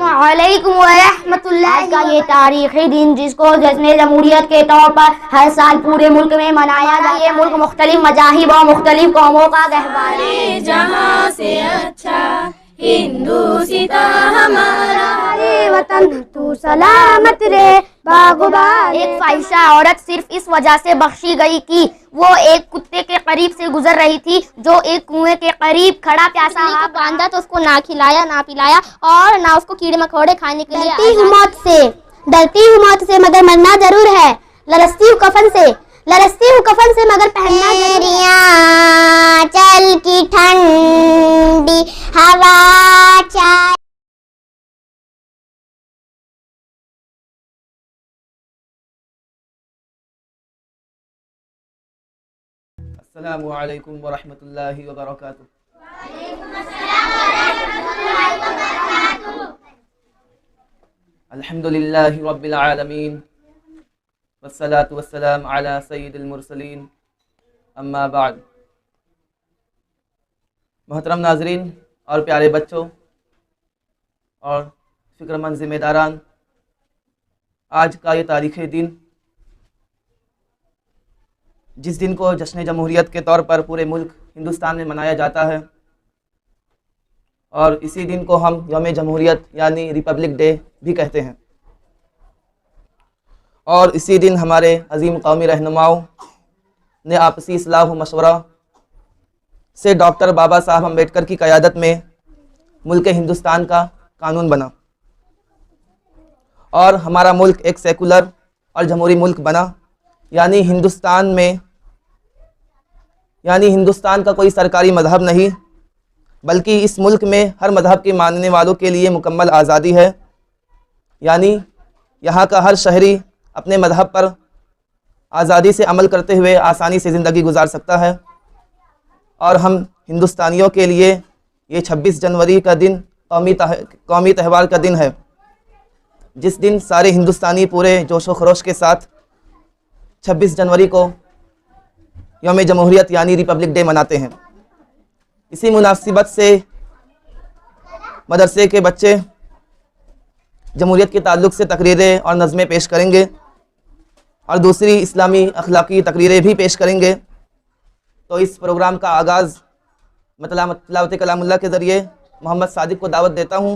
अस्सलामुअलैकुम व रहमतुल्लाहि। आज का ये तारीखी दिन जिसको जश्न जमहूरियत के तौर पर हर साल पूरे मुल्क में मनाया जाता है। ये मुल्क मुख्तलिफ मज़ाहिब और मुख्तलिफ कौमों का गहवार है। जहाँ से अच्छा हिंदुस्ता हमारा वतन तू सलामत रे बागुबार। एक फाहिशा औरत सिर्फ इस वजह से बख्शी गई कि वो एक कुत्ते के करीब से गुजर रही थी जो एक कुएं के करीब खड़ा प्यासा बांधा, तो उसको ना खिलाया ना पिलाया और ना उसको कीड़े मकोड़े खाने के लिए। डरती हूँ मौत से मगर मरना जरूर है। लरसती हूँ कफन से मगर पहनना चल की ठंडी हवा चाय। अस्सलामु अलैकुम व रहमतुल्लाहि व बरकातुहू। अल्हम्दुलिल्लाहि रब्बिल आलमीन वस्सलातु वस्सलाम अला सय्यिदिल मुरसलीन अम्मा बाद। मोहतरम नाज़रीन और प्यारे बच्चों और फ़िक्रमंद ज़िम्मेदारान, आज का ये तारीख़ी दिन, जिस दिन को जश्न जमहूरियत के तौर पर पूरे मुल्क हिंदुस्तान में मनाया जाता है, और इसी दिन को हम यौम जमहूरियत यानी रिपब्लिक डे भी कहते हैं। और इसी दिन हमारे अजीम कौमी रहनुमाओं ने आपसी इस्लाह व मशवरा से डॉक्टर बाबा साहब अम्बेडकर की क़यादत में मुल्क हिंदुस्तान का कानून बना और हमारा मुल्क एक सेकुलर और जमहूरी मुल्क बना। यानी हिंदुस्तान का कोई सरकारी मज़हब नहीं, बल्कि इस मुल्क में हर मज़हब के मानने वालों के लिए मुकम्मल आज़ादी है। यानी यहाँ का हर शहरी अपने मज़हब पर आज़ादी से अमल करते हुए आसानी से ज़िंदगी गुजार सकता है। और हम हिंदुस्तानियों के लिए ये 26 जनवरी का दिन कौमी त्यौहार का दिन है, जिस दिन सारे हिंदुस्तानी पूरे जोश व खरोश के साथ 26 जनवरी को यौम जमहूरियत यानी रिपब्लिक डे मनाते हैं। इसी मुनासिबत से मदरसे के बच्चे जमहूरियत के ताल्लुक़ से तकरीरें और नज़में पेश करेंगे और दूसरी इस्लामी अखलाकी तकरीरें भी पेश करेंगे। तो इस प्रोग्राम का आगाज़ तिलावत कलामुल्लाह के ज़रिए मोहम्मद सादिक को दावत देता हूँ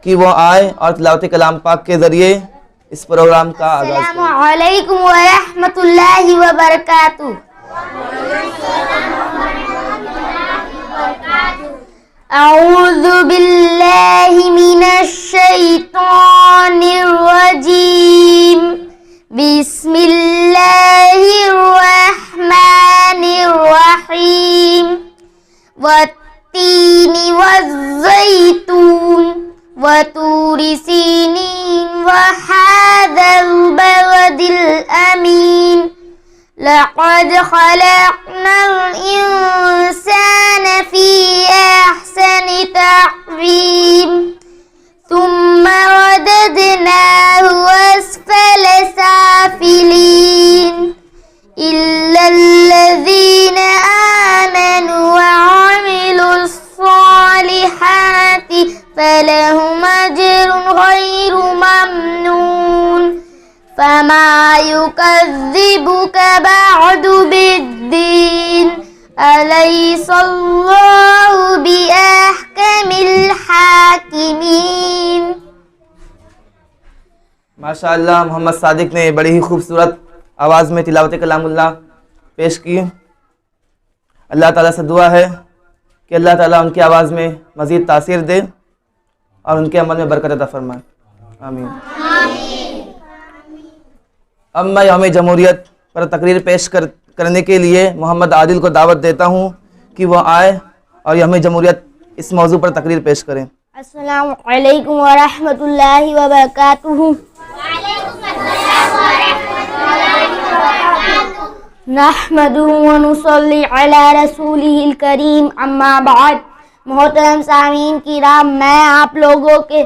कि वो आए और तिलावत कलाम पाक के ज़रिए इस प्रोग्राम का आगाज़ करें। अस्सलामु अलैकुम व रहमतुल्लाहि व बरकातुहू। अऊज़ु बिल्लाहि मिनश शैतानिर रजीम। बिस्मिल्लाहिर रहमानिर रहीम। वत्तीनि वज़्ज़ैतून वतूरि सीनीन वहाज़ल बलदिल अमीन। लक़द ख़लक़नल इंसान फ़ी अहसनि तक़वीम सुम्मा रददनाहु अस्फ़ल साफ़िलीन इल्लल्लज़ीना आमनु व अमिलुस्सॉलिहाति फ़लहुम अज्रुन ग़ैरु ममनून। फमा युकज़्ज़िबुक बअदु बिद्दीन अलैहिस्सलाहु बिअहकमिल हाकिमीन। माशाअल्लाह, मोहम्मद सादिक ने बड़ी ही खूबसूरत आवाज़ में तिलावत कलामुल्लाह पेश की। अल्लाह ताला से दुआ है कि अल्लाह ताला उनकी आवाज़ में मज़ीद तासीर दे और उनके अमल में बरकत अता फरमाए। आमीन। अब मैं यौम जमहूरियत पर तकरीर पेश करने के लिए मोहम्मद आदिल को दावत देता हूँ कि वह आए और यौम जमहूरियत इस मौजू पर तकरीर पेश करें। अस्सलामु अलैकुम व रहमतुल्लाहि व बरकातुहू। नहमदुहु व नुसल्ली अला रसूलिहिल करीम अम्मा बाद। मोहतरम सामीन किराम, मैं आप लोगों के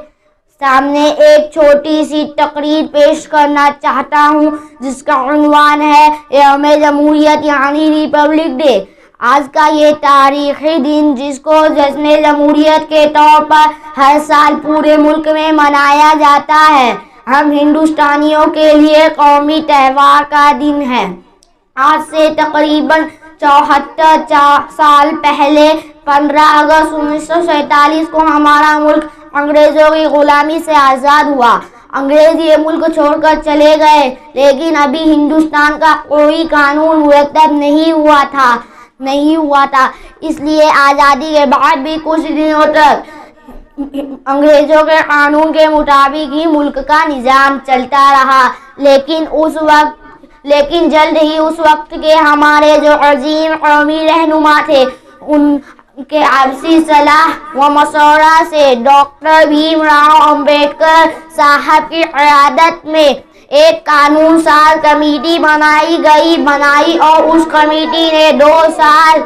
सामने एक छोटी सी तकरीर पेश करना चाहता हूँ जिसका उन्वान है यौम जमहूरियत यानी रिपब्लिक डे। आज का ये तारीखी दिन, जिसको जश्न जमहूरियत के तौर पर हर साल पूरे मुल्क में मनाया जाता है, हम हिंदुस्तानियों के लिए कौमी त्यौहार का दिन है। आज से तकरीबन 74 साल पहले 15 अगस्त 1947 को हमारा मुल्क अंग्रेज़ों की ग़ुलामी से आज़ाद हुआ। अंग्रेज़ ये मुल्क छोड़कर चले गए, लेकिन अभी हिंदुस्तान का कोई कानून मुरतब नहीं हुआ था। इसलिए आज़ादी के बाद भी कुछ दिनों तक अंग्रेज़ों के कानून के मुताबिक ही मुल्क का निज़ाम चलता रहा। लेकिन जल्द ही उस वक्त के हमारे जो अजीम कौमी रहनुमा थे, उनके आपसी सलाह व मशवरा से डॉक्टर भीमराव अम्बेडकर साहब की क़यादत में एक कानून साज कमेटी बनाई और उस कमेटी ने 2 साल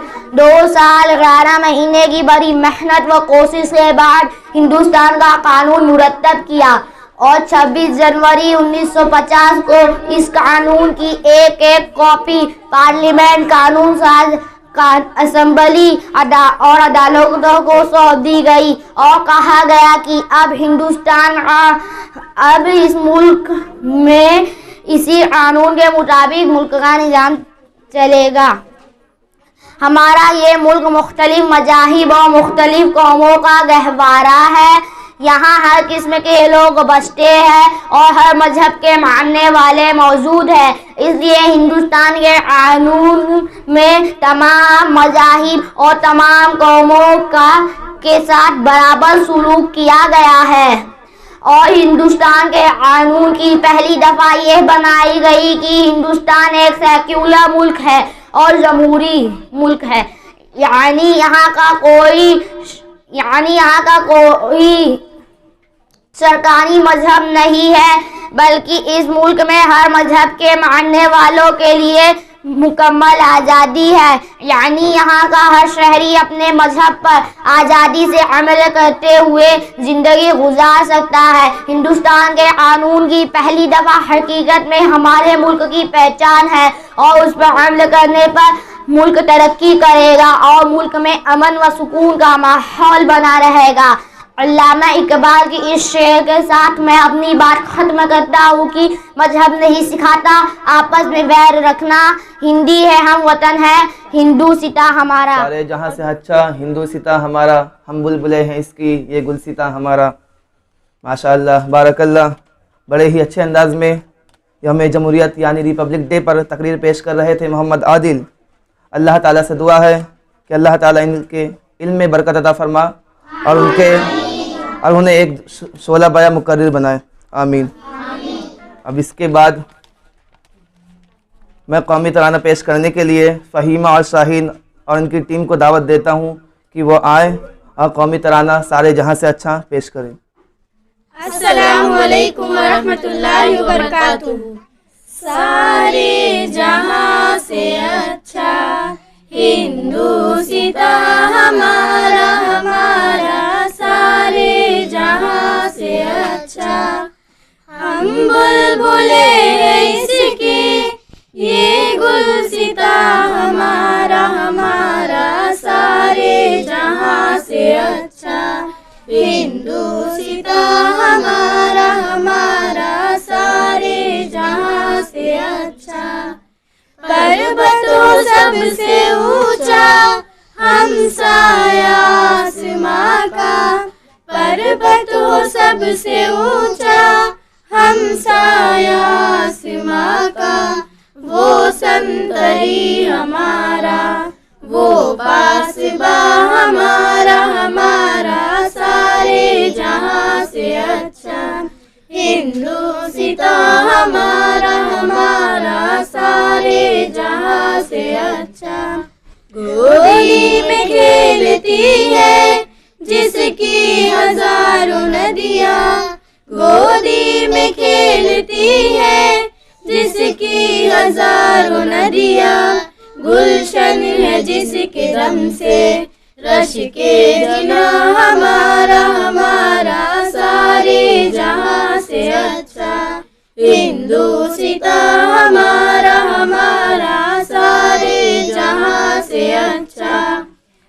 11 महीने की बड़ी मेहनत व कोशिश के बाद हिंदुस्तान का कानून मुरतब किया और 26 जनवरी 1950 को इस कानून की एक कॉपी पार्लियामेंट कानून साज असेंबली और अदालतों को सौंप दी गई और कहा गया कि अब इस मुल्क में इसी कानून के मुताबिक मुल्क का निज़ाम चलेगा। हमारा ये मुल्क मुख्तलिफ मज़ाहिब और मुख्तलिफ कौमों का गहवारा है। यहाँ हर किस्म के लोग बसते हैं और हर मजहब के मानने वाले मौजूद हैं। इसलिए हिंदुस्तान के कानून में तमाम मज़ाहिब और तमाम कौमों के साथ बराबर सलूक किया गया है। और हिंदुस्तान के कानून की पहली दफ़ा यह बनाई गई कि हिंदुस्तान एक सेक्युलर मुल्क है और जमहूरी मुल्क है, यानी यहाँ का कोई सरकारी मजहब नहीं है, बल्कि इस मुल्क में हर मजहब के मानने वालों के लिए मुकम्मल आज़ादी है। यानी यहाँ का हर शहरी अपने मजहब पर आज़ादी से अमल करते हुए ज़िंदगी गुजार सकता है। हिंदुस्तान के कानून की पहली दफ़ा हकीकत में हमारे मुल्क की पहचान है और उस पर अमल करने पर मुल्क तरक्की करेगा और मुल्क में अमन व सुकून का माहौल बना रहेगा। अल्लामा इकबाल की इस शेर के साथ मैं अपनी बात ख़त्म करता हूँ कि मजहब नहीं सिखाता आपस में बैर रखना, हिंदी है हम वतन है, हिंदू सिता हमारा। सारे जहाँ से अच्छा हिंदू सिता हमारा, हम बुलबुलें हैं इसकी ये गुलसिता हमारा। माशाअल्लाह बारकल्लाह, बड़े ही अच्छे अंदाज में यौम जमहूरियत यानी रिपब्लिक डे पर तकरीर पेश कर रहे थे मोहम्मद आदिल। अल्लाह ताला से दुआ है कि अल्लाह ताला इनके इल्म में बरकत अता फरमा और उन्हें एक शोला बया मुकर्रिर बनाए, आमीन। अब इसके बाद मैं कौमी तराना पेश करने के लिए फ़हीमा और शाहीन और इनकी टीम को दावत देता हूँ कि वो आए और कौमी तराना सारे जहाँ से अच्छा पेश करें। अस्सलामु अलैकुम व रहमतुल्लाहि व बरकातुहू। सारे जहाँ से अच्छा हिंदू सिता हमारा, सारे जहाँ से अच्छा हम बुलबुले हैं इसकी, ये गुलसिता हमारा, सारे जहाँ से अच्छा हिंदू सिता हमारा, सारे जहाँ से अच्छा। पर्वतों सबसे ऊंचा हमसाया आसमां का, पर्वतों सबसे ऊंचा हमसाया आसमां का, वो संतरी हमारा, वो पासबा हमारा, सारे जहाँ से अच्छा हिंदू सिता हमारा, सारे जहाँ से अच्छा। गोदी में खेलती है जिसकी हजारों नदियाँ, गोदी में खेलती है जिसकी हजारों नदियाँ, गुलशन है जिसके दम से रश के जना हमारा, सारे जहाँ से अच्छा हिंदू सिता हमारा, सारे जहाँ से से अच्छा।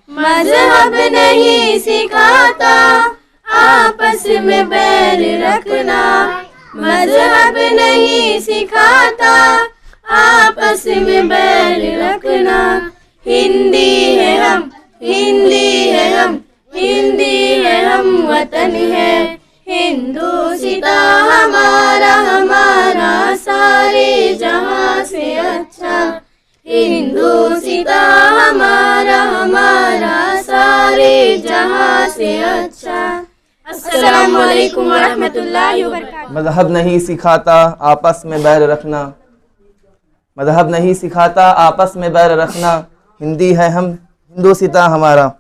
मजहब नहीं सिखाता आपस में बैर रखना, मजहब नहीं सिखाता आपस में बैर रखना। हिंदी है हम, हिंदी है हम, हिंदी है हम, वतन है हिंदुस्ता हमारा, हमारा सारे जहां से अच्छा। हिंदुस्ता हमारा, हमारा सारे जहां से अच्छा। अस्सलामु अलैकुम वरहमतुल्लाहि वबरकातुहू। मजहब नहीं सिखाता आपस में बैर रखना, मजहब नहीं सिखाता आपस में बैर रखना। हिंदी है हम, हिंदुस्ता हमारा।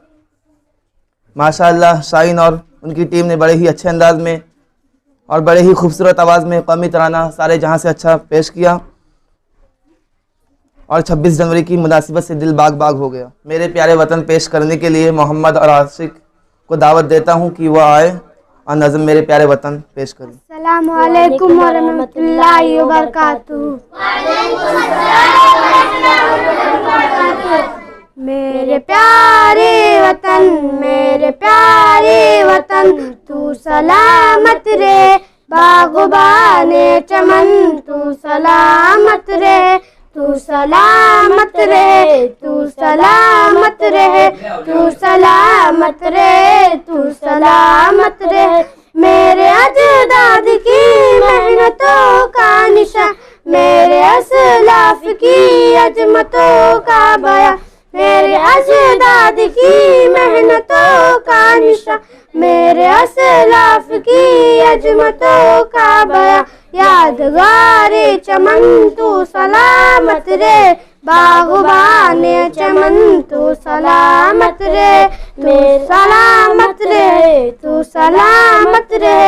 माशाअल्लाह शाहीन और उनकी टीम ने बड़े ही अच्छे अंदाज में और बड़े ही खूबसूरत आवाज़ में कौमी तराना सारे जहां से अच्छा पेश किया और 26 जनवरी की मुनासिबत से दिल बाग बाग हो गया। मेरे प्यारे वतन पेश करने के लिए मोहम्मद और आशिक को दावत देता हूं कि वह आए और नज़म मेरे प्यारे वतन पेश करें। अस्सलामु अलैकुम वरहमतुल्लाहि वबरकातुहू। मेरे प्यारे वतन, मेरे प्यारे वतन, तू सलामत रे बागबाने चमन, तू सलामत रे, तू सलामत रे, तू सलामत रे, तू सलामत रे, तू सलामत रे। मेरे अजदाद की मेहनतों का निशान, मेरे असलाफ की अजमतों का बयां, मेरे अजदाद की मेहनतों का निशान, मेरे असलाफ की अजमतों का बयां। यादगारे चमन तू सलामत रे बागबाने चमन, तू सलामत रे, तू सलामत रे, तू सलामत रे,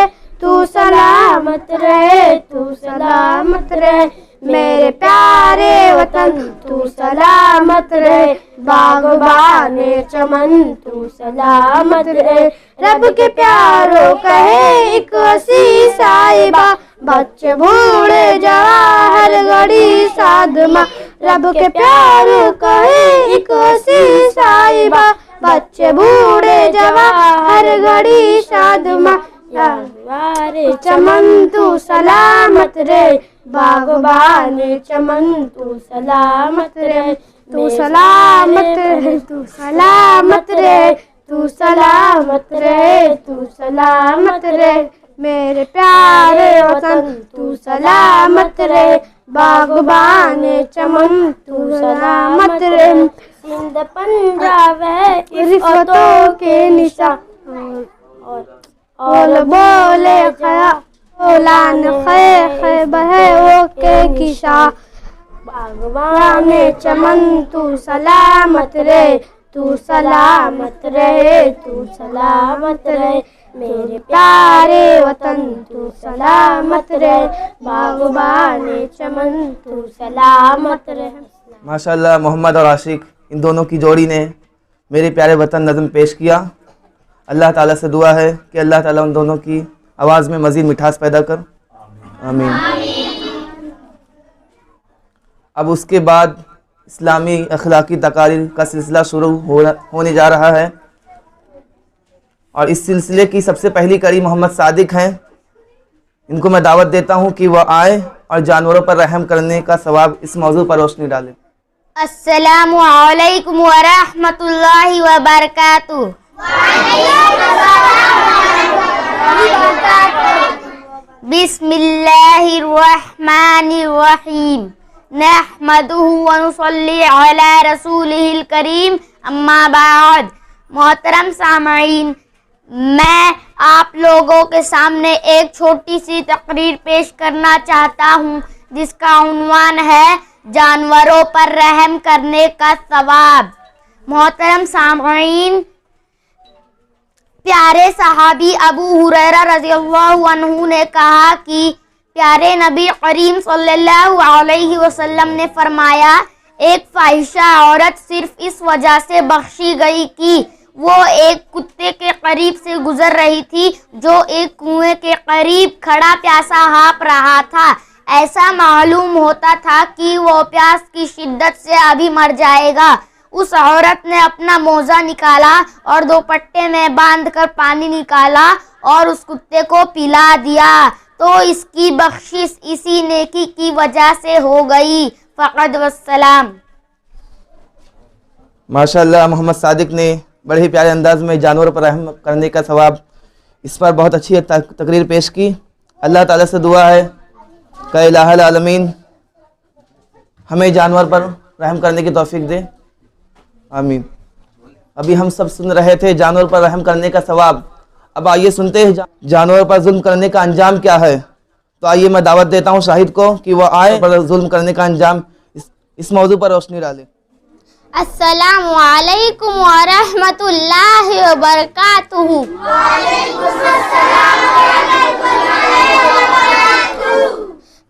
तू सलामत रे, तू सलामत रे। मेरे प्यारे वतन तू सलामत रे बागबाने चमन, तू सलामत रे। रब के प्यारो कहे एक हसी साहिबा, बच्चे बूढ़े जवान हर घड़ी साधमा। रब के प्यारो कहे एक हसी साहिबा, बच्चे बूढ़े जवान हर घड़ी साधमा। यादगारे चमन तू सलामत रे बागबाने चमन, तू सलामत रे, तू सलामत रे, तू सलामत रे, तू सलामत रे, तू सलामत रे। मेरे प्यारे वतन तू सलामत रे बागबाने चमन, तू सलामत रे। सिंध पंजाब है रिफ़तों के निशान, और बोले खया ओलान खे बहे वो के किशा। बागबाने चमन तू सलामत रे, तू सलामत रे, तू सलामत रे। मेरे प्यारे वतन तू सलामत रे बागबाने चमन, तू सलामत रे। माशाअल्लाह मोहम्मद और आशिक इन दोनों की जोड़ी ने मेरे प्यारे वतन नज़म पेश किया। अल्लाह ताला से दुआ है कि अल्लाह ताला उन दोनों की आवाज़ में मज़ीद मिठास पैदा कर, आमीन। अब उसके बाद इस्लामी अखलाकी तकारीर का सिलसिला शुरू होने जा रहा है और इस सिलसिले की सबसे पहली कड़ी मोहम्मद सादिक हैं। इनको मैं दावत देता हूं कि वह आए और जानवरों पर रहम करने का सवाब इस मौजू पर रोशनी डालें। अस्सलामु अलैकुम वरहमतुल्लाहि वबरकातुहू। बिस्मिल्लाहिर्रहमानिर्रहीम, नहमदुहु व नुसल्ली अला रसूलिहिल करीम, अम्मा बाद। मोहतरम सामईन, मैं आप लोगों के सामने एक छोटी सी तकरीर पेश करना चाहता हूँ जिसका उन्वान है जानवरों पर रहम करने का सवाब। मोहतरम सामईन, प्यारे सहाबी अबू हुरैरा रज़ियल्लाहु अन्हु ने कहा कि प्यारे नबी करीम सल्लल्लाहु अलैहि वसल्लम ने फरमाया, एक फाहिशा औरत सिर्फ इस वजह से बख्शी गई कि वो एक कुत्ते के करीब से गुजर रही थी जो एक कुएं के करीब खड़ा प्यासा हाँफ रहा था। ऐसा मालूम होता था कि वो प्यास की शिद्दत से अभी मर जाएगा। उस औरत ने अपना मोजा निकाला और दोपट्टे में बांधकर पानी निकाला और उस कुत्ते को पिला दिया, तो इसकी बख्शिश इसी नेकी की वजह से हो गई। फ़क़द वस्सलाम। माशाअल्लाह, मोहम्मद सादिक ने बड़े ही प्यारे अंदाज में जानवर पर रहम करने का सवाब, इस पर बहुत अच्छी तकरीर पेश की। अल्लाह ताला से दुआ है कि इलाहुल आलमीन हमें जानवर पर रहम करने की तौफीक दे, आमीन। अभी हम सब सुन रहे थे जानवर पर रहम करने का सवाब। अब आइए सुनते हैं जानवर पर जुल्म करने का अंजाम क्या है। तो आइए मैं दावत देता हूँ शाहिद को कि वह आए पर जुल्म करने का अंजाम इस मौजू पर रोशनी डाले। अस्सलामु अलैकुम व रहमतुल्लाहि व बरकातुहू।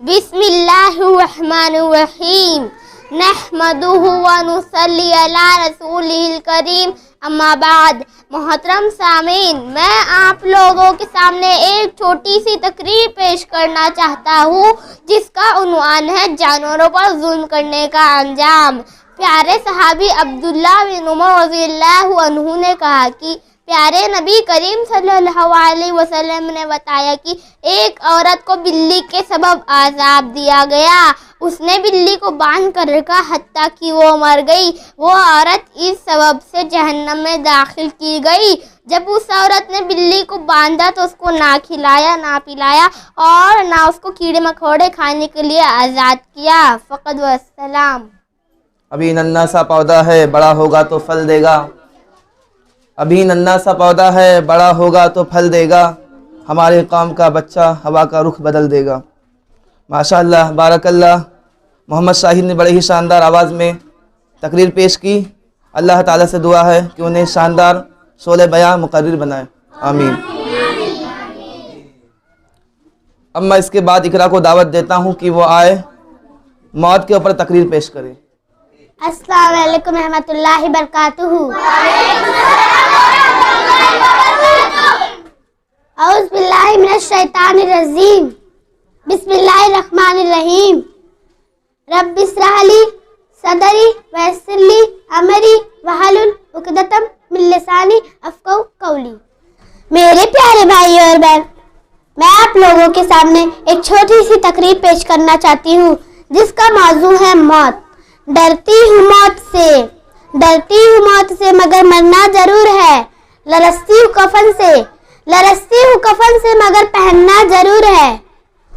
बिस्मिल्लाहिर्रहमानिर्रहीम। नहमदुहु व नुसल्ली अला रसूलिहिल करीम। अम्मा बाद। मोहतरम सामीन, मैं आप लोगों के सामने एक छोटी सी तकरीर पेश करना चाहता हूँ जिसका उन्वान है जानवरों पर जुल्म करने का अंजाम। प्यारे सहाबी अब्दुल्लाह बिन उमर रज़ियल्लाहु अन्हु ने कहा कि प्यारे नबी करीम सल्लल्लाहु अलैहि वसल्लम ने बताया कि एक औरत को बिल्ली के सबब आज़ाब दिया गया। उसने बिल्ली को बांध कर रखा हत्ता कि वो मर गई। वो औरत इस सबब से जहन्नम में दाखिल की गई। जब उस औरत ने बिल्ली को बांधा तो उसको ना खिलाया ना पिलाया और ना उसको कीड़े मकोड़े खाने के लिए आज़ाद किया। फ़क़द वस्सलाम। अभी नन्हा सा पौधा है, बड़ा होगा तो फल देगा। अभी नन्हा सा पौधा है, बड़ा होगा तो फल देगा। हमारे कौम का बच्चा हवा का रुख बदल देगा। माशाअल्लाह, बारकल्लाह। मोहम्मद शाहिद ने बड़े ही शानदार आवाज़ में तकरीर पेश की। अल्लाह ताला से दुआ है कि उन्हें शानदार शोले बयां मुकर्रिर बनाए, आमीन। अब मैं इसके बाद इकरा को दावत देता हूँ कि वो आए मौत के ऊपर तकरीर पेश करे। अस्सलाम वालेकुम रहमतुल्लाहि बरकातुहू। औज़ु बिल्लाहि मिनश शैतानिर रजीम। बिस्मिल्लाहिर रहमानिर रहीम। रब्बि इश्रह ली सदरी व यस्सिर ली अमरी वहलुल उक़दतम मिन लिसानी अफ़क़हू क़ौली। मेरे प्यारे भाई और बहन, मैं आप लोगों के सामने एक छोटी सी तकरीर पेश करना चाहती हूँ जिसका मौजू है मौत। डरती हूँ मौत से, डरती हूँ मौत से मगर मरना जरूर है। लरसती हूँ कफन से, लरसती हूँ कफन से मगर पहनना जरूर है।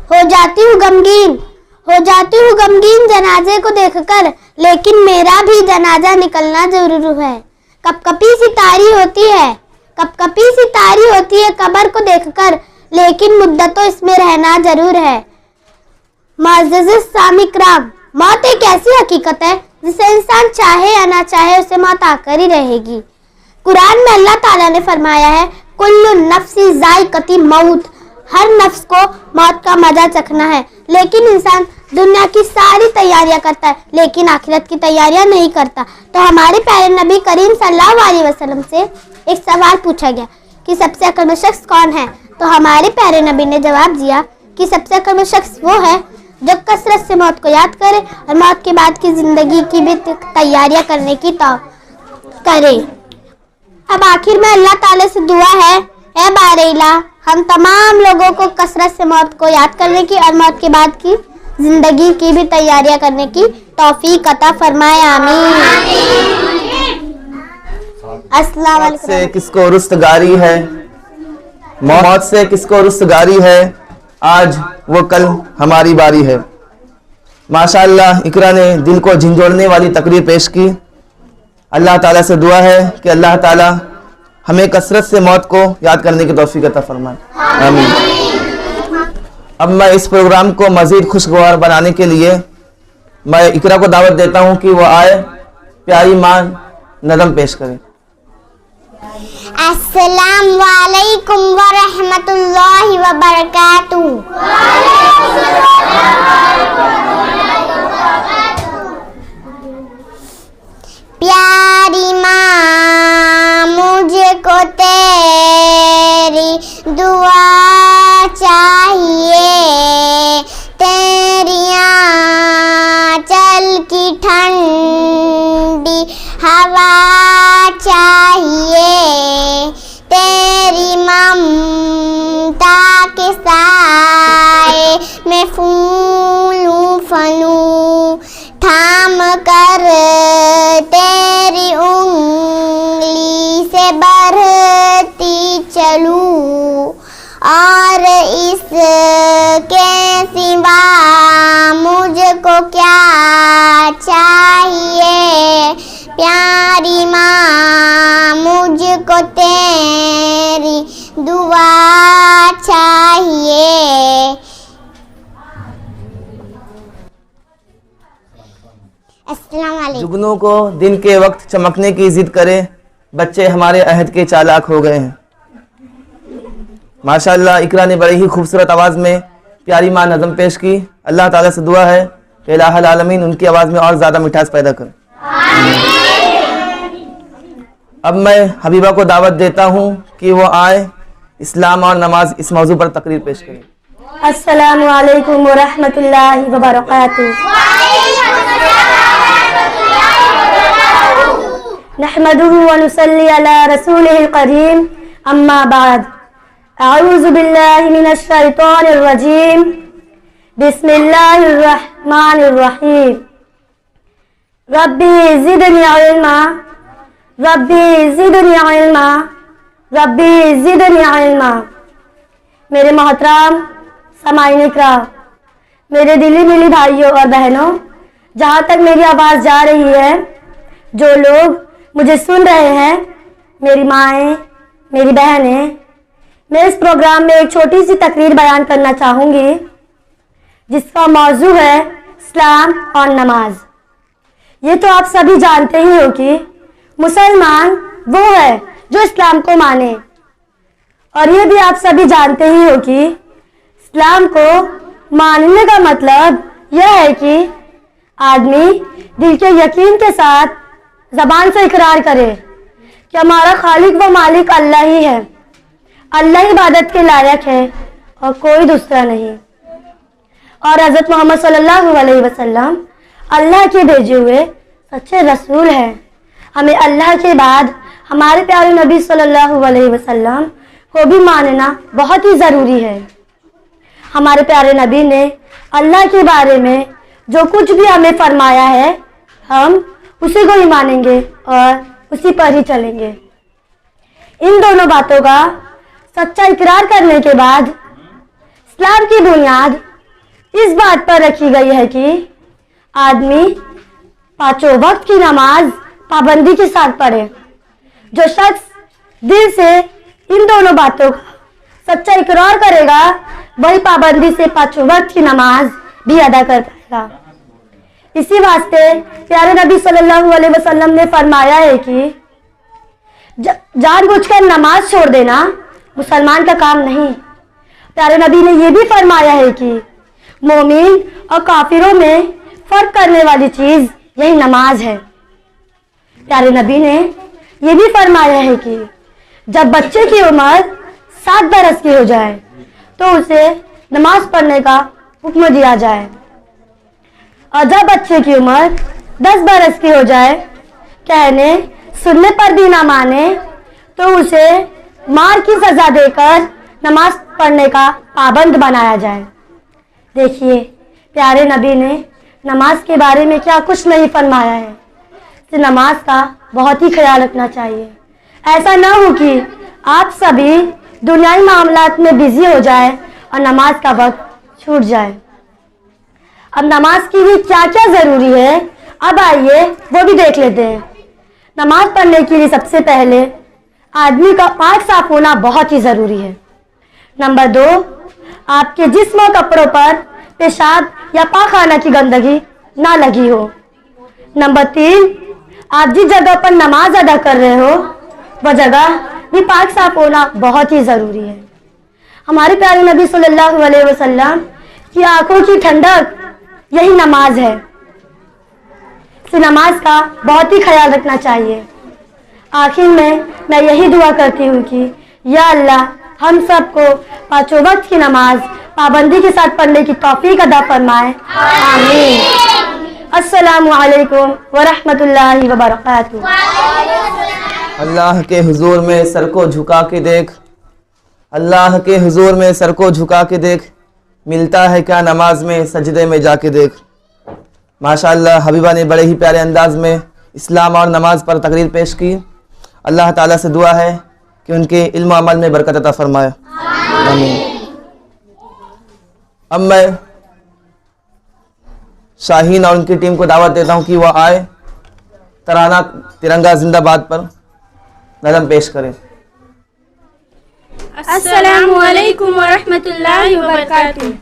हो जाती हूँ गमगीन, हो जाती हूँ गमगीन जनाजे को देखकर, लेकिन मेरा भी जनाजा निकलना जरूर है। कपकपी सी तारी होती है, कपकपी सी तारी होती है कब्र को देखकर, लेकिन मुद्दतों इसमें रहना जरूर है। मुअज़्ज़िज़ सामिक़राम, मौत एक ऐसी हकीकत है जिसे इंसान चाहे या ना चाहे उसे मौत आकर ही रहेगी। कुरान में अल्लाह ताला ने फरमाया है, कुल्लु नफ्सी ज़ाइक़ती मौत, हर नफ्स को मौत का मजा चखना है। लेकिन इंसान दुनिया की सारी तैयारियां करता है लेकिन आखिरत की तैयारियां नहीं करता। तो हमारे प्यारे नबी करीम सल्लल्लाहु अलैहि वसल्लम से एक सवाल पूछा गया कि सबसे अक्लमंद शख्स कौन है। तो हमारे प्यारे नबी ने जवाब दिया कि सबसे अक्लमंद शख्स वो है जो कसरत से मौत को याद करे और मौत के बाद की ज़िंदगी की भी तैयारियां करने की करे। अब आखिर में अल्लाह ताला से दुआ है, ए बारेला, हम तमाम लोगों को कसरत से मौत को याद करने की और मौत के बाद की ज़िंदगी की भी तैयारियां करने की तौफीक अता फरमाए, आमीन। अस्सलाम मौत वालेकुम। से किसको रुस्तगारी है, मौत से किसको रुस्तगारी है, आज वो कल हमारी बारी है। माशाअल्लाह, इकरा ने दिल को झंझोड़ने वाली तकरीर पेश की। अल्लाह ताला से दुआ है कि अल्लाह ताला हमें कसरत से मौत को याद करने की तौफीक अता फरमाए, आमीन। अब मैं इस प्रोग्राम को मज़ीद खुशगवार बनाने के लिए मैं इकरा को दावत देता हूँ कि वो आए प्यारी माँ नज़म पेश करें। अस्सलाम वालेकुम व रहमतुल्लाहि व बरकातुहू। प्यारी माँ, मुझको तेरी दुआ चाहिए, तेरी आंचल की ठंडी हवा दोनों को दिन के वक्त चमकने की जिद करें, बच्चे हमारे अहद के चालाक हो गए हैं। माशाअल्लाह इकरा ने बड़ी ही खूबसूरत आवाज़ में प्यारी माँ नज़म पेश की। अल्लाह ताला से दुआ है कि इलाहुल आलमीन उनकी आवाज़ में और ज़्यादा मिठास पैदा कर। अब मैं हबीबा को दावत देता हूँ कि वो आए, इस्लाम और नमाज इस मौजू पर तकरीर पेश करें। अस्सलामु अलैकुम व रहमतुल्लाहि व बरकातुहू। नहमदुहु व नुसल्ली अला रसूलिहिल करीम, अम्मा बाद। अऊज़ु बिल्लाहि मिनश शैतानिर रजीम, बिस्मिल्लाहिर रहमानिर रहीम। रब्बी ज़िदनी इल्मा, रब्बी ज़िदनी इल्मा, रब्बी ज़िदनी इल्मा। मेरे मोहतरम समाईन इकराम, मेरे दिली मिली भाइयों और बहनों, जहाँ तक मेरी आवाज़ जा रही है, जो लोग मुझे सुन रहे हैं, मेरी माएँ, मेरी बहनें, मैं इस प्रोग्राम में एक छोटी सी तकरीर बयान करना चाहूँगी जिसका मौजू है इस्लाम और नमाज। ये तो आप सभी जानते ही हो कि मुसलमान वो है जो इस्लाम को माने, और ये भी आप सभी जानते ही हो कि इस्लाम को मानने का मतलब यह है कि आदमी दिल के यकीन के साथ ज़बान से इकरार करे कि हमारा खालिक व मालिक अल्लाह ही है, अल्लाह इबादत के लायक है और कोई दूसरा नहीं, और हज़रत मोहम्मद सल्लल्लाहु अलैहि वसल्लम अल्लाह के भेजे हुए सच्चे रसूल हैं। हमें अल्लाह के बाद हमारे प्यारे नबी सल्लल्लाहु अलैहि वसल्लम को भी मानना बहुत ही ज़रूरी है। हमारे प्यारे नबी ने अल्लाह के बारे में जो कुछ भी हमें फरमाया है, हम उसी को ही मानेंगे और उसी पर ही चलेंगे। इन दोनों बातों का सच्चा इकरार करने के बाद इस्लाम की बुनियाद इस बात पर रखी गई है कि आदमी पांचों वक्त की नमाज पाबंदी के साथ पढ़े। जो शख्स दिल से इन दोनों बातों का सच्चा इकरार करेगा, वही पाबंदी से पांचों वक्त की नमाज भी अदा कर पाएगा। इसी वास्ते प्यारे नबी सल्लल्लाहु अलैहि वसल्लम ने फरमाया है कि जानबूझकर नमाज छोड़ देना मुसलमान का काम नहीं। प्यारे नबी ने यह भी फरमाया है कि मोमिन और काफिरों में फर्क करने वाली चीज यही नमाज है। प्यारे नबी ने यह भी फरमाया है कि जब बच्चे की उम्र 7 बरस की हो जाए तो उसे नमाज पढ़ने का हुक्म दिया जाए, और जब बच्चे की उम्र 10 बरस की हो जाए, कहने सुनने पर भी ना माने, तो उसे मार की सजा देकर नमाज पढ़ने का पाबंद बनाया जाए। देखिए प्यारे नबी ने नमाज के बारे में क्या कुछ नहीं फरमाया है। तो नमाज का बहुत ही ख्याल रखना चाहिए। ऐसा ना हो कि आप सभी दुनियावी मामलात में बिजी हो जाए और नमाज का वक्त छूट जाए। अब नमाज की भी क्या क्या ज़रूरी है, अब आइए वो भी देख लेते हैं। नमाज पढ़ने के लिए सबसे पहले आदमी का पाक साफ होना बहुत ही ज़रूरी है। नंबर 2, आपके जिस्म और कपड़ों पर पेशाब या पाखाना की गंदगी ना लगी हो। नंबर 3, आप जिस जगह पर नमाज अदा कर रहे हो वह जगह भी पाक साफ होना बहुत ही ज़रूरी है। हमारे प्यारे नबी सल्लल्लाहु अलैहि वसल्लम की आंखों की ठंडक यही नमाज है। तो नमाज का बहुत ही ख्याल रखना चाहिए। आखिर में मैं यही दुआ करती हूँ कि या अल्लाह हम सबको पांचों वक्त की नमाज पाबंदी के साथ पढ़ने की तौफीक अदा फरमाए। आमीन। अस्सलामु अलैकुम व रहमतुल्लाहि व बरकातुहू। अल्लाह के हुजूर में सर को झुका के देख, अल्लाह के हुजूर में सर को झुका के देख, मिलता है क्या नमाज में सजदे में जाके देख। माशाअल्लाह हबीबा ने बड़े ही प्यारे अंदाज में इस्लाम और नमाज पर तकरीर पेश की। अल्लाह ताला से दुआ है कि उनके इल्म अमल में बरकत अता फरमाए। आमीन। अब मैं शाहीन और उनकी टीम को दावत देता हूं कि वह आए, तराना तिरंगा जिंदाबाद पर नज़म पेश करें। अस्सलामु अलैकुम व रहमतुल्लाहि व बरकातुहू।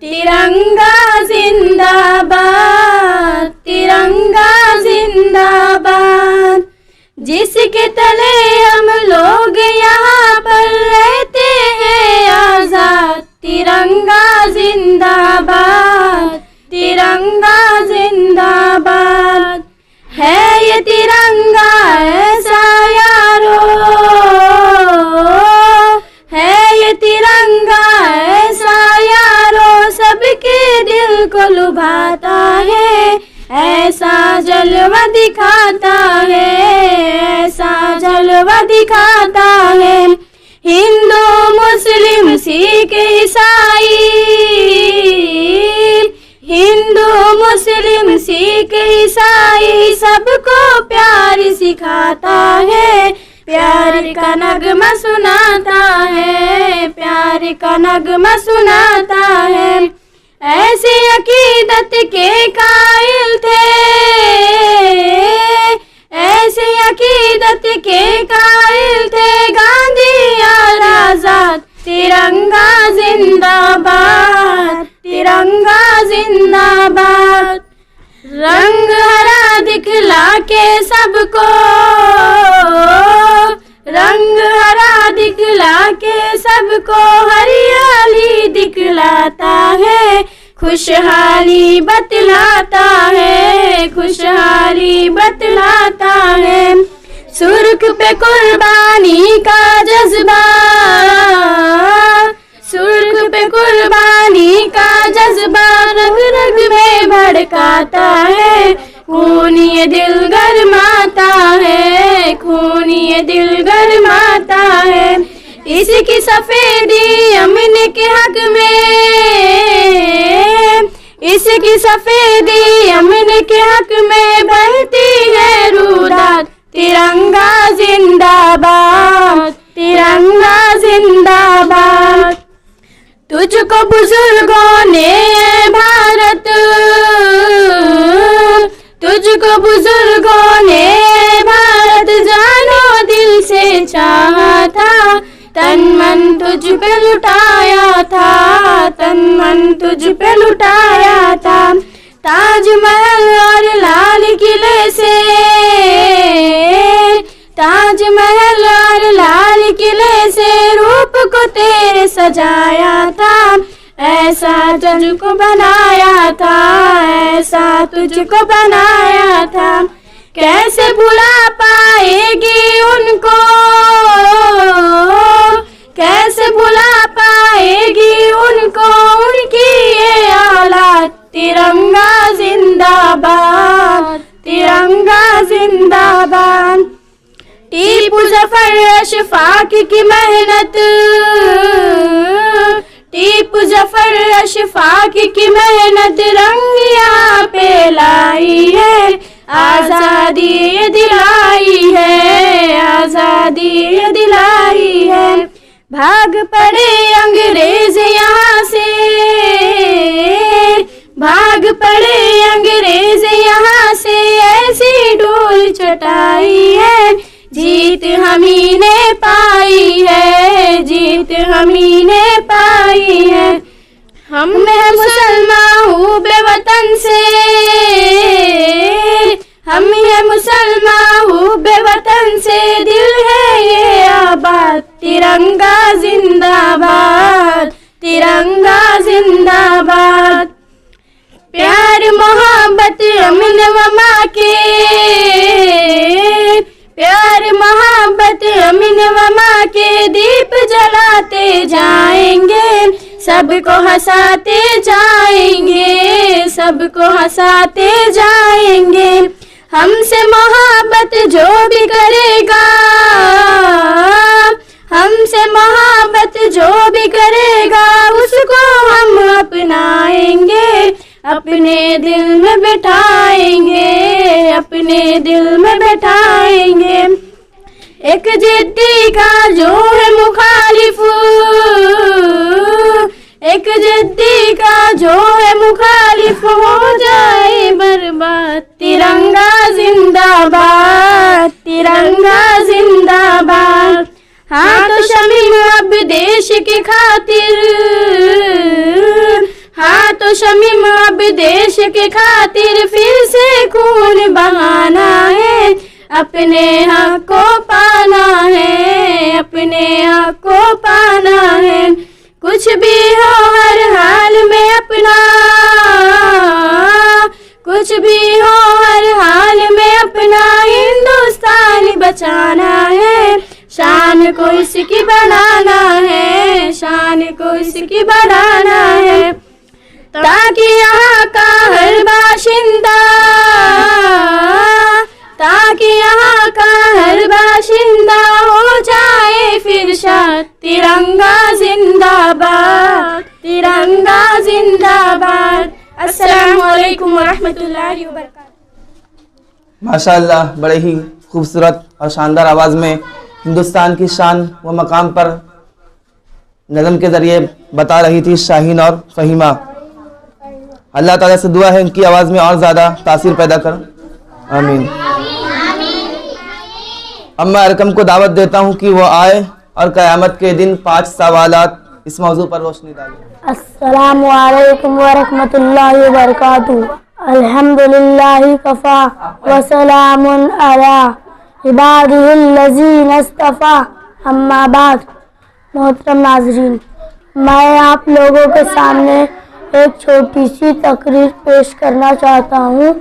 तिरंगा जिंदाबाद, तिरंगा जिंदाबाद। जिसके तले हम लोग यहाँ पर रहते हैं आजाद, तिरंगा जिंदाबाद, तिरंगा जिंदाबाद। है ये तिरंगा ऐसा यारो, है ये तिरंगा ऐसा यारो, सबके दिल को लुभाता है, ऐसा जलवा दिखाता है, ऐसा जलवा दिखाता है। हिंदू मुस्लिम सिख ईसाई, हिंदू मुस्लिम सिख ईसाई सबको प्यार सिखाता है, प्यार का नगमा सुनाता है, प्यार का नगमा सुनाता है। ऐसी अकीदत के कायल थे, ऐसी अकीदत के कायल थे गांधी और आजाद, तिरंगा जिंदाबाद, तिरंगा जिंदाबाद। रंग हरा दिखला के सबको, रंग हरा दिखला के सबको हरियाली दिखलाता है, खुशहाली बतलाता है, खुशहाली बतलाता है। सुर्ख पे कुर्बानी का जज्बा, सुर्ख पे कुर्बानी का जज्बा रग रग में भड़काता है, खून ये दिल गरमाता है, खून ये दिल गरमाता है। इसकी सफेदी अमन के हक में, इसकी सफेदी अमन के हक में बहती है रूदात, तिरंगा जिंदाबाद, तिरंगा जिंदाबाद। तुझको बुजुर्गों ने भारत, तुझको बुजुर्गों ने भारत जानो दिल से चाहा था, तन मन तुझ पे लुटाया था, तन मन तुझ पे लुटाया था। ताजमहल और लाल किले से, ताजमहल और लाल किले से रूप को तेरे सजाया था, ऐसा तुझको बनाया था, ऐसा तुझको बनाया था। कैसे भुला पाएगी उनको, कैसे भुला पाएगी उनको उनकी ये औलाद, तिरंगा जिंदाबाद, तिरंगा जिंदाबाद। टीपू जफर अशफाक की मेहनत, टीपू जफर अशफाक की मेहनत रंग यहाँ पे लाई है, आजादी ये दिलाई है, आजादी ये दिलाई है। भाग पड़े अंग्रेज यहाँ से, भाग पड़े अंग्रेज यहाँ से, ऐसी डोल चटाई है, जीत हमी ने पाई है, जीत हमी ने पाई है। हम है मुसलमान हूँ बेवतन से, हम है मुसलमान हूँ बेवतन से, दिल है ये आबाद, तिरंगा जिंदाबाद, तिरंगा जिंदाबाद। प्यार मोहब्बत अमन वमा के, प्यार मोहब्बत अमन वमा के दीप जलाते जाएंगे, सबको हंसाते जाएंगे, सबको हंसाते जाएंगे। हमसे मोहब्बत जो भी करेगा, हमसे मोहब्बत जो भी करेगा, उसको हम अपनाएंगे, अपने दिल में बिठाएंगे, अपने दिल में बिठाएंगे। एक जिद्दी का जो है मुखालिफ, एक जिद्दी का जो है मुखालिफ हो जाए बर्बाद, तिरंगा जिंदाबाद, तिरंगा जिंदाबाद। हाँ तो शमीम अब देश की खातिर, हाँ तो शमीम अब देश के खातिर फिर से खून बहाना है, अपने हक को पाना है, अपने हक को पाना है। कुछ भी हो हर हाल में अपना, कुछ भी हो हर हाल में अपना हिंदुस्तान बचाना है। शान को इसकी बढ़ाना है, शान को इसकी बढ़ाना है, ताकि यहाँ का हर बाशिंदा, ताकि यहाँ का हर बाशिंदा हो जाए फिर शाद। तिरंगा जिंदाबाद, तिरंगा जिंदाबाद। अस्सलामु अलैकुम वरहमतुल्लाहि वबरकातुहू। माशाअल्लाह, बड़े ही खूबसूरत और शानदार आवाज़ में हिंदुस्तान की शान व मकाम पर नज़म के ज़रिए बता रही थी शाहीन और फ़हीमा। अल्लाह ताला से दुआ है इनकी आवाज़ में और ज़्यादा तासीर पैदा कर, आमीन। अब मैं अरकम को दावत देता हूँ कि वो आए और क़यामत के दिन 5 सवालात इस मौजू पर रोशनी डालें। अस्सलामु अलैकुम वरहमतुल्लाहि वबरकातुहू। अल्हम्दुलिल्लाहि कफ़ा व सलामुन अला इबादिहिल्लज़ीना इस्तफ़ा, अम्मा बाद। मोहतरम नाज़रीन, मैं आप लोगों के सामने एक छोटी सी तकरीर पेश करना चाहता हूँ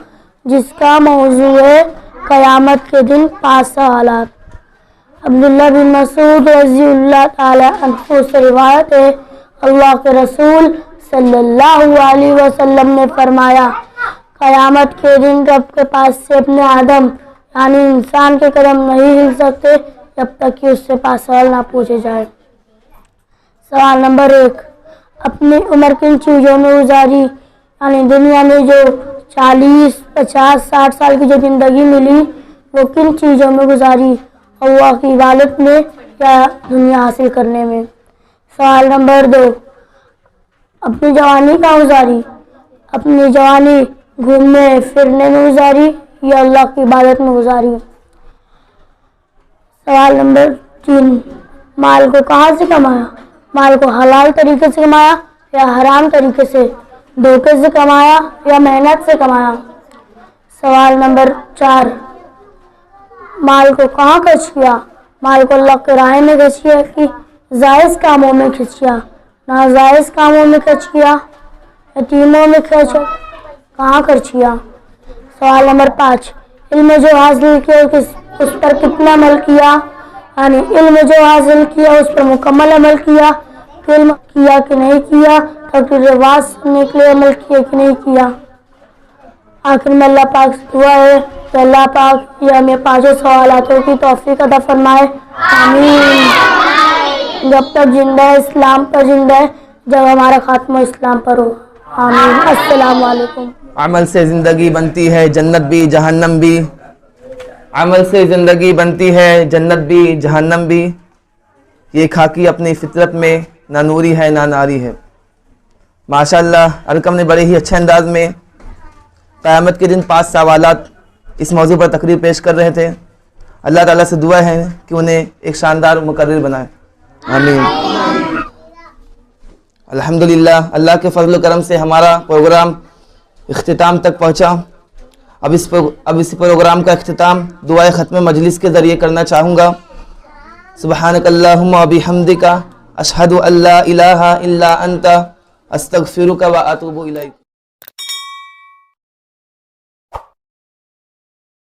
जिसका मौजू है क़यामत के दिन 5 सवालात। अब्दुल्लाह बिन मसूद रज़ियल्लाहु ताला अन्हु से रिवायत है, अल्लाह के रसूल सल्लल्लाहु अलैहि वसल्लम ने फरमाया, क़यामत के दिन रब के पास से अपने आदम यानी इंसान के कदम नहीं हिल सकते जब तक कि उससे 5 सवाल ना पूछे जाए। सवाल नंबर 1, अपनी उम्र किन चीज़ों में गुजारी, यानी दुनिया में जो 40, 50, 60 साल की जो ज़िंदगी मिली वो किन चीज़ों में गुजारी, अल्लाह की इबादत में या दुनिया हासिल करने में। सवाल नंबर 2, अपनी जवानी कहाँ गुजारी, अपनी जवानी घूमने फिरने में गुजारी या अल्लाह की इबादत में गुजारी। सवाल नंबर 3, माल को कहाँ से कमाया, माल को हलाल तरीके से कमाया या हराम तरीके से, धोखे से कमाया या मेहनत से कमाया। सवाल नंबर 4, माल को कहाँ खर्च किया, माल को अल्लाह के राह में खर्च किया कि जायज़ कामों में खर्च किया, नाजायज़ कामों में खर्च किया, यतीमों में खर्च कहाँ खर्च किया। सवाल नंबर 5, इल्म जो हासिल किया उस पर कितना अमल किया, यानी इल्म जो हासिल किया उस पर मुकम्मल अमल किया, इल्म किया कि नहीं किया, ताकि रिवाज सुनने के लिए अमल किया कि नहीं किया। आखिर में अल्लाह पाक से दुआ है कि अल्लाह पाक ये हमें 5 सवालातों की तौफीक अता फरमाए, आमीन। जब तक जिंदा है इस्लाम पर जिंदा है, जब हमारा खात्मा इस्लाम पर हो, आमीन। अस्सलाम वालेकुम। अमल से ज़िंदगी बनती है जन्नत भी जहन्नम भी, अमल से ज़िंदगी बनती है जन्नत भी जहन्नम भी, ये खाकी अपनी फितरत में ना नूरी है ना नारी है। माशाअल्लाह, अरकम ने बड़े ही अच्छे अंदाज में क़यामत के दिन 5 सवालात इस मौजू पर तकरीर पेश कर रहे थे। अल्लाह ताला से दुआ है कि उन्हें एक शानदार मुकर्रिर बनाए, आमीन। अल्हम्दुलिल्लाह, अल्लाह के फजल करम से हमारा प्रोग्राम इख्तिताम तक पहुँचा। अब इस प्रोग्राम का इख्तिताम दुआए ख़त्म मजलिस के ज़रिए करना चाहूँगा। सुब्हानकल्लाहुम्मा व बिहम्दिका अशहदु अल्ला इलाहा इल्ला अंता अस्तगफिरुका व अतूबु इलैक।